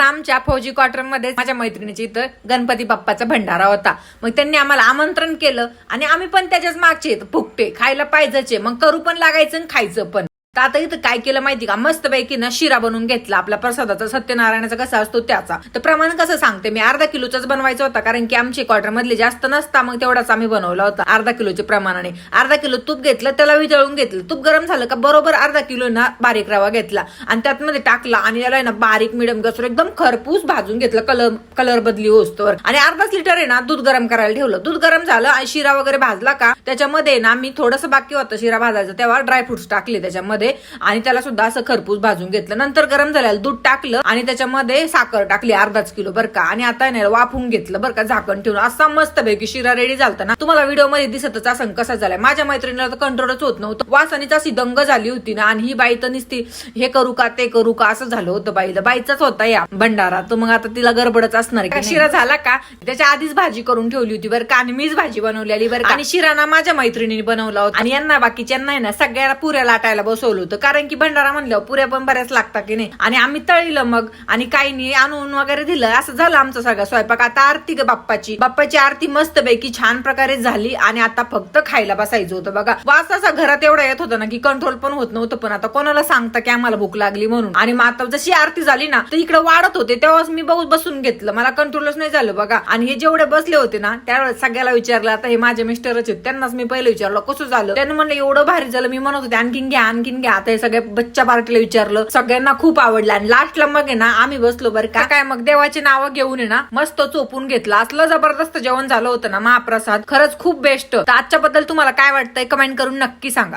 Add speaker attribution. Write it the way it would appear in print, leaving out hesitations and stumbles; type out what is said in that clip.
Speaker 1: आमच्या फौजी क्वार्टर मध्ये माझ्या मैत्रिणीच्या इथं गणपती बाप्पाचा भंडारा होता. मग त्यांनी आम्हाला आमंत्रण केलं आणि आम्ही पण त्याच्याच मागचे फुकटे खायला पाहिजेचे, मग करू पण लागायचं आणि खायचं पण. तर आता इथं काय केलं माहिती का, मस्त पैकी ना शिरा बनवून घेतला आपला प्रसादाचा सत्यनारायणाचा कसा असतो त्याचा. तर प्रमाण कसं सांगते मी, अर्धा किलोचाच बनवायचा होता कारण की आमची क्वार्टर मधले जास्त नसता, मग तेवढाच आम्ही बनवला होता अर्धा किलोच्या प्रमाणाने. अर्धा किलो तूप घेतलं, त्याला वितळून घेतलं, तूप गरम झालं का बरोबर अर्धा किलो ना बारीक रवा घेतला आणि त्यात मध्ये टाकला आणि त्याला ना बारीक मिडियम गॅसवर एकदम खरपूस भाजून घेतलं, कलर बदली होस्तोवर. आणि अर्धाच लिटर आहे ना दूध गरम करायला ठेवलं. दूध गरम झालं आणि शिरा वगैरे भाजला का त्याच्यामध्ये ना मी थोडंसं बाकी होतं शिरा भाजायचं तेव्हा ड्रायफ्रुट्स टाकले त्याच्यामध्ये आणि त्याला सुद्धा असं खरपूस भाजून घेतलं. नंतर गरम झालेलं दूध टाकलं आणि त्याच्यामध्ये साखर टाकली अर्धाच किलो बरं का, आणि आता नाही वाफून घेतलं बरं का झाकण ठेवून. असा मस्त पैकी शिरा रेडी झालता ना. तुम्हाला व्हिडिओ मध्ये दिसतच असं कसा झालाय. माझ्या मैत्रिणीला तर कंट्रोलच होत नव्हतं, वासानीच अशी दंग झाली होती ना. आणि ही बाई तर नुसती हे करू का ते करू का असं झालं होतं बाईला. बाईचाच होता या भंडारा, तर मग आता तिला गडबडच असणार आहे. शिरा झाला का त्याच्या आधीच भाजी करून ठेवली होती बरं का, आणि मीच भाजी बनवलेली बरं का. आणि शिरा ना माझ्या मैत्रिणीने बनवला होता आणि यांना बाकीच्यांना ना सगळ्याला पुऱ्या लाटायला बसवलं होतं कारण की भंडारा म्हणलं पुऱ्या पण बऱ्याच लागतात की नाही. आणि आम्ही तळलं मग आणि काही नाही आणून वगैरे दिलं. असं झालं आमचा सगळा स्वयंपाक. आता आरती ग बाप्पाची आरती मस्त पैकी छान प्रकारे झाली आणि आता फक्त खायला बसायचं होतं बघा. वास असा घरात एवढा येत होता ना की कंट्रोल पण होत नव्हतं. पण आता कोणाला सांगता की आम्हाला भूक लागली म्हणून. आणि मग आता जशी आरती झाली ना तर इकडे वाढत होते तेव्हाच मी बसून घेतलं, मला कंट्रोलच नाही झालं बघा. आणि हे जेवढे बसले होते ना त्यावेळेस सगळ्याला विचारलं, आता हे माझे मिस्टरच आहेत त्यांनाच मी पहिलं विचारलं कसं झालं. त्यांनी म्हणलं एवढं भारी झालं. मी म्हणत होते आणखीन घ्या. आता हे सगळ्या बच्चा पार्टीला विचारलं, सगळ्यांना खूप आवडलं. आणि लास्टला मग आहे ना आम्ही बसलो बरं का, काय मग देवाची नावं घेऊन आहे ना मस्त चोपून घेतलं. असलं जबरदस्त जेवण झालं होतं ना महाप्रसाद, खरंच खूप बेस्ट. तर आजच्या बद्दल तुम्हाला काय वाटतंय कमेंट करून नक्की सांगा.